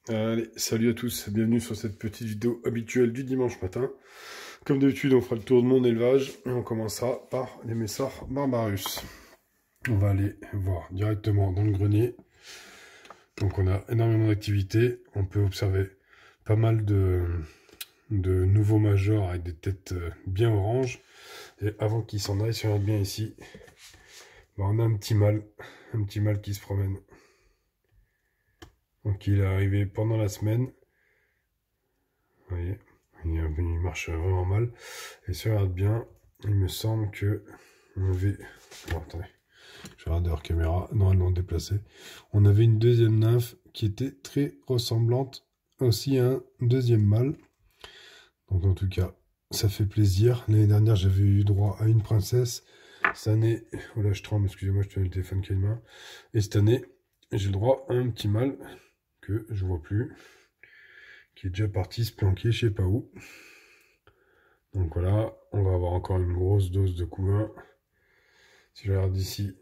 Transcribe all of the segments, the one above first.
Allez, salut à tous, bienvenue sur cette petite vidéo habituelle du dimanche matin. Comme d'habitude, on fera le tour de mon élevage et on commencera par les Messards Barbarus. On va aller voir directement dans le grenier. Donc on a énormément d'activités, on peut observer pas mal de nouveaux majors avec des têtes bien oranges. Et avant qu'ils s'en aillent, si on regarde bien ici, on a un petit mâle qui se promène. Donc il est arrivé pendant la semaine. Vous voyez, il marche vraiment mal. Et si on regarde bien, il me semble que on avait... Oh, attendez, je regarde hors caméra, normalement déplacé. On avait une deuxième nymphe qui était très ressemblante aussi à un deuxième mâle. Donc en tout cas, ça fait plaisir. L'année dernière, j'avais eu droit à une princesse. Cette année, oh là je tremble, excusez-moi, je tenais le téléphone qui est une main. Et cette année, j'ai le droit à un petit mâle que je vois plus, qui est déjà parti se planquer je sais pas où. Donc voilà, on va avoir encore une grosse dose de couvain. Si je regarde ici,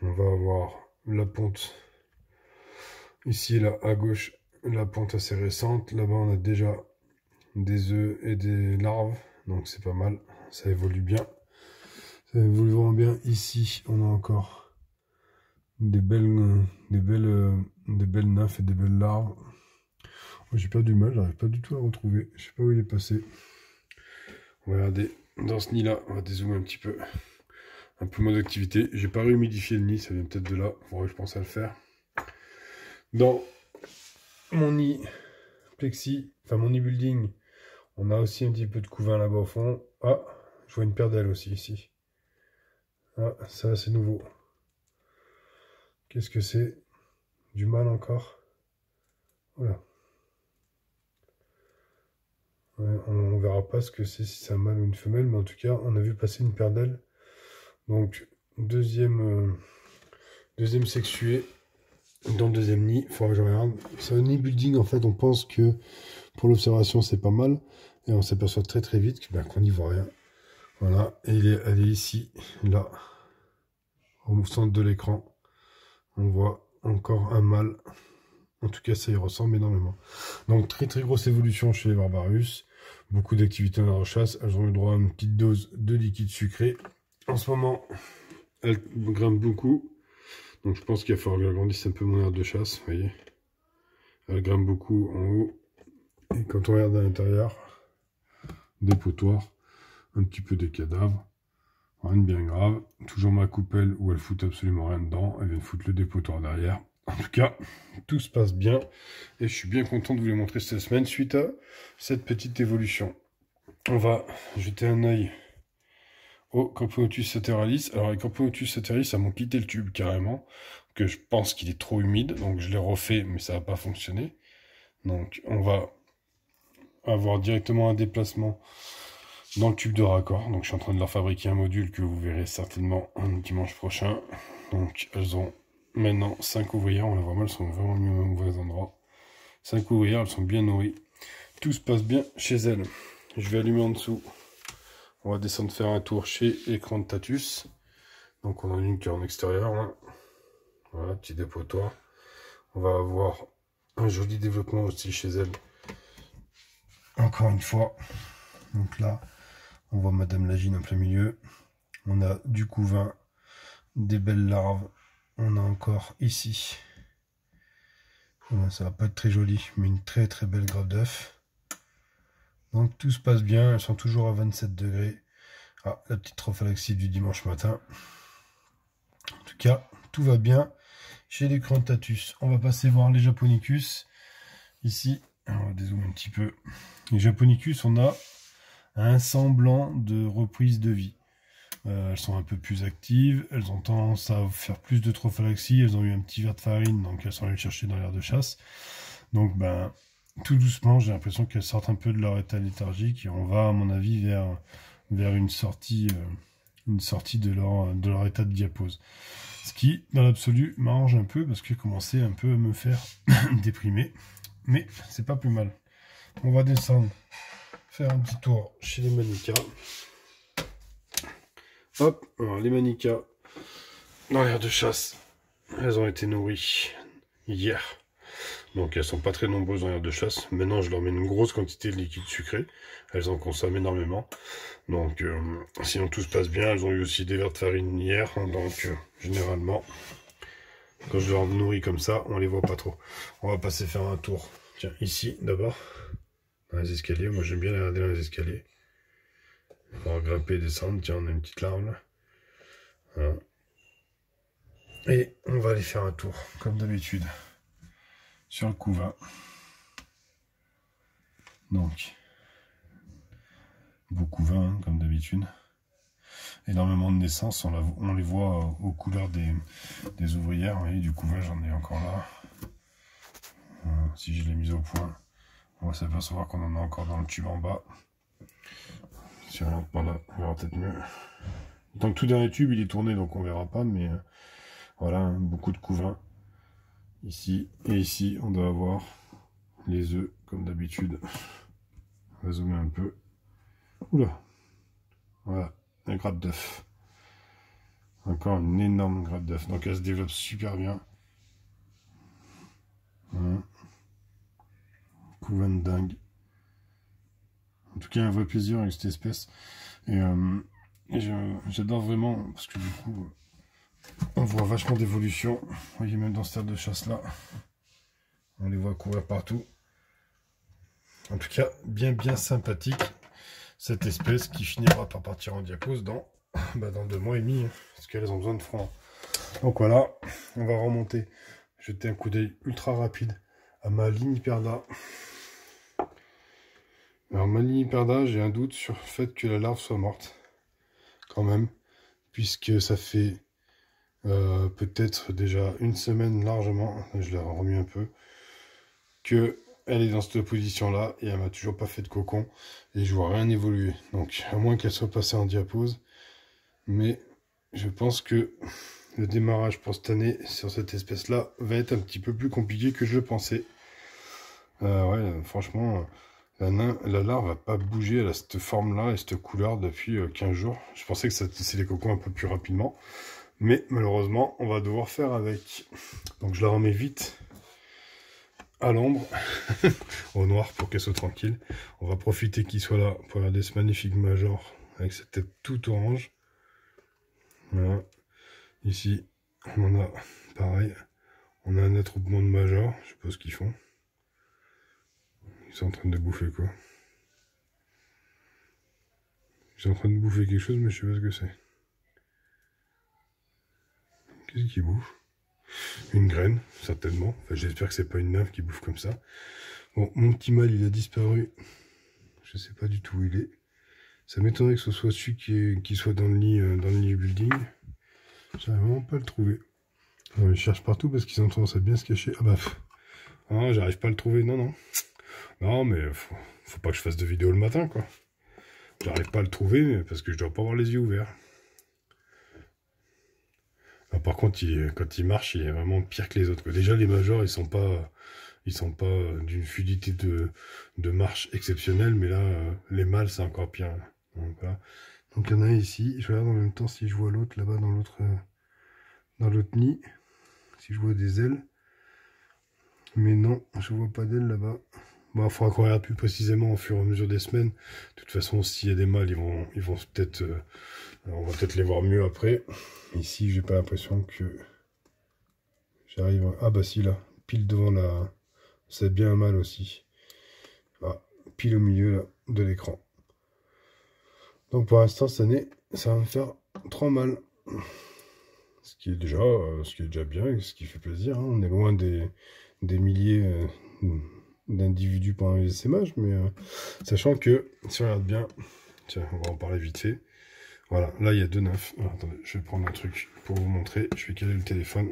on va avoir la ponte ici, là à gauche, la ponte assez récente. Là-bas, on a déjà des œufs et des larves, donc c'est pas mal, ça évolue bien. Ça évolue vraiment bien. Ici, on a encore des belles nymphes et des belles larves. J'ai pas du mal, j'arrive pas du tout à retrouver. Je sais pas où il est passé. On va regarder dans ce nid là, on va dézoomer un petit peu. Un peu moins d'activité. J'ai pas réhumidifié le nid, ça vient peut-être de là. Faudrait que je pense à le faire. Dans mon nid plexi, enfin mon nid building, on a aussi un petit peu de couvain là-bas au fond. Ah, je vois une paire d'ailes aussi ici. Ah, ça c'est nouveau. Qu'est-ce que c'est? Du mâle encore. Voilà. Ouais, on verra pas ce que c'est, si c'est un mâle ou une femelle, mais en tout cas, on a vu passer une paire d'ailes. Donc, deuxième sexué dans le deuxième nid. Il faudra que je regarde. C'est un nid building, en fait, on pense que pour l'observation, c'est pas mal. Et on s'aperçoit très très vite qu'on n'y voit rien. Voilà, et elle est ici, là, au centre de l'écran. On voit encore un mâle. En tout cas, ça y ressemble énormément. Donc, très très grosse évolution chez les Barbarus. Beaucoup d'activités dans la rechasse. Elles ont eu droit à une petite dose de liquide sucré. En ce moment, elles grimpent beaucoup. Donc, je pense qu'il va falloir que j'agrandisse un peu mon aire de chasse. Vous voyez, elles grimpent beaucoup en haut. Et quand on regarde à l'intérieur, des potoirs, un petit peu des cadavres. Rien de bien grave. Toujours ma coupelle où elles foutent absolument rien dedans. Elles viennent foutre le dépotoir derrière. En tout cas, tout se passe bien et je suis bien content de vous les montrer cette semaine suite à cette petite évolution. On va jeter un œil au Camponotus sateralis. Alors les Camponotus sateralis, ça m'ont quitté le tube carrément, que je pense qu'il est trop humide, donc je l'ai refait, mais ça n'a pas fonctionné. Donc on va avoir directement un déplacement dans le tube de raccord. Donc je suis en train de leur fabriquer un module que vous verrez certainement un dimanche prochain. Donc elles ont maintenant 5 ouvrières, on la voit mal, elles sont vraiment mis au mauvais endroit. 5 ouvrières, elles sont bien nourries. Tout se passe bien chez elles. Je vais allumer en dessous. On va descendre faire un tour chez Écran de Tatus. Donc on a une qui est en extérieur. Là. Voilà, petit dépotoir. On va avoir un joli développement aussi chez elles. Encore une fois. Donc là, on voit Madame Lagine en plein milieu. On a du couvain, des belles larves. On a encore ici, ça va pas être très joli, mais une très très belle grappe d'œuf. Donc tout se passe bien, elles sont toujours à 27 degrés. Ah, la petite trophalaxie du dimanche matin. En tout cas, tout va bien chez les Crantatus. On va passer voir les Japonicus. Ici, on va dézoomer un petit peu. Les Japonicus, on a un semblant de reprise de vie. Elles sont un peu plus actives, elles ont tendance à faire plus de trophalaxie, elles ont eu un petit verre de farine, donc elles sont allées le chercher dans l'air de chasse. Donc tout doucement, j'ai l'impression qu'elles sortent un peu de leur état léthargique et on va, à mon avis, vers une sortie de leur état de diapause. Ce qui, dans l'absolu, m'arrange un peu parce que commençait un peu à me faire déprimer. Mais c'est pas plus mal. On va descendre, faire un petit tour chez les Manicas. Hop, alors les Manicas, dans l'air de chasse, elles ont été nourries hier. Donc elles sont pas très nombreuses en aire de chasse. Maintenant je leur mets une grosse quantité de liquide sucré. Elles en consomment énormément. Donc sinon tout se passe bien. Elles ont eu aussi des verres de farine hier. Hein, donc généralement, quand je leur nourris comme ça, on les voit pas trop. On va passer faire un tour. Tiens, ici d'abord, dans les escaliers. Moi j'aime bien les regarder dans les escaliers. On va grimper et descendre. Tiens, on a une petite larme là. Voilà. Et on va aller faire un tour, comme d'habitude, sur le couvain. Donc, beau couvain, hein, comme d'habitude. Énormément de naissances, on les voit aux couleurs des ouvrières. Vous voyez, du couvain, j'en ai encore là. Si je l'ai mis au point, on va s'apercevoir qu'on en a encore dans le tube en bas. Si on regarde par là, on verra peut-être mieux. Tant que tout dernier tube, il est tourné, donc on verra pas, mais voilà, hein, beaucoup de couvain. Ici et ici, on doit avoir les œufs, comme d'habitude. On va zoomer un peu. Oula! Voilà, un grappe d'œuf. Encore une énorme grappe d'œuf. Donc elle se développe super bien. Voilà. Couvain de dingue. En tout cas, un vrai plaisir avec cette espèce. Et j'adore vraiment, parce que du coup, on voit vachement d'évolution. Vous voyez, même dans cette aire de chasse là, on les voit courir partout. En tout cas, bien sympathique, cette espèce qui finira par partir en diapause dans 2 mois et demi, parce qu'elles ont besoin de froid. Donc voilà, on va remonter, jeter un coup d'œil ultra rapide à ma Liniperda. Alors ma Liniperda, j'ai un doute sur le fait que la larve soit morte, quand même, puisque ça fait peut-être déjà une semaine largement, je l'ai remis un peu, que elle est dans cette position là et elle m'a toujours pas fait de cocon et je vois rien évoluer. Donc à moins qu'elle soit passée en diapause, mais je pense que le démarrage pour cette année sur cette espèce là va être un petit peu plus compliqué que je le pensais. Ouais, franchement, la larve va pas bouger, elle a cette forme là et cette couleur depuis 15 jours. Je pensais que ça tissait les cocons un peu plus rapidement, mais malheureusement on va devoir faire avec. Donc je la remets vite à l'ombre, au noir, pour qu'elle soit tranquille. On va profiter qu'il soit là pour regarder ce magnifique major avec cette tête toute orange. Voilà. Ici, on en a pareil. On a un attroupement de majors. Je sais pas ce qu'ils font. Ils sont en train de bouffer quoi. Ils sont en train de bouffer quelque chose, mais je sais pas ce que c'est. Qu'est-ce qu'ils bouffent? Une graine, certainement. Enfin, j'espère que c'est pas une nymphe qui bouffe comme ça. Bon, mon petit mâle, il a disparu. Je sais pas du tout où il est. Ça m'étonnerait que ce soit celui qui soit dans le lit building. J'arrive vraiment pas à le trouver. Alors, ils cherchent partout parce qu'ils ont tendance à bien se cacher. Ah bah, ah, j'arrive pas à le trouver. Non. Non, mais faut pas que je fasse de vidéo le matin, quoi. J'arrive pas à le trouver parce que je dois pas avoir les yeux ouverts. Alors, par contre, quand il marche, il est vraiment pire que les autres, quoi. Déjà, les majors, ils sont pas d'une fluidité de marche exceptionnelle, mais là, les mâles, c'est encore pire. Donc, voilà. Donc, il y en a un ici. Je regarde en même temps si je vois l'autre là-bas dans l'autre nid. Si je vois des ailes. Mais non, je vois pas d'ailes là-bas. Bon, il faudra qu'on regarde plus précisément au fur et à mesure des semaines. De toute façon, s'il y a des mâles, ils vont peut-être... on va peut-être les voir mieux après. Ici, j'ai pas l'impression que j'arrive... Ah bah si, là. Pile devant la... C'est bien un mâle aussi. Ah, pile au milieu là, de l'écran. Donc pour l'instant, cette année, ça va me faire 3 mâles. Ce qui est déjà bien, ce qui fait plaisir. Hein. On est loin des milliers d'individus pendant les essaimages, mais sachant que, si on regarde bien, tiens, on va en parler vite fait. Voilà, là il y a 2 nymphes. Alors, attendez, je vais prendre un truc pour vous montrer. Je vais caler le téléphone.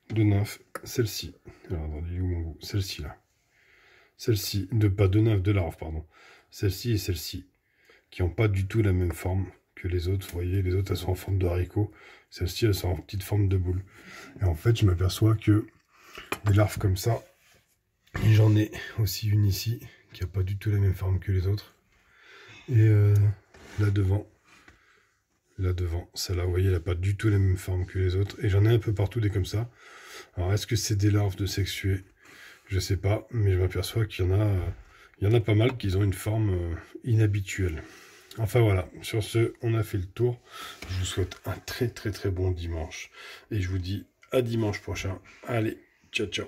2 nymphes, celle-ci. Alors attendez, il est où mon bout? Celle-ci là. Celle-ci, pas 2 nymphes, 2 larves, pardon. Celle-ci et celle-ci, qui n'ont pas du tout la même forme que les autres. Vous voyez, les autres elles sont en forme de haricot. Celles-ci elles sont en petite forme de boule. Et en fait, je m'aperçois que des larves comme ça, et j'en ai aussi une ici, qui n'a pas du tout la même forme que les autres. Et là devant, celle-là, vous voyez, elle n'a pas du tout la même forme que les autres. Et j'en ai un peu partout des comme ça. Alors, est-ce que c'est des larves de sexuées? Je sais pas, mais je m'aperçois qu'il y en a pas mal qui ont une forme inhabituelle. Enfin voilà, sur ce, on a fait le tour. Je vous souhaite un très très très bon dimanche. Et je vous dis à dimanche prochain. Allez, ciao ciao.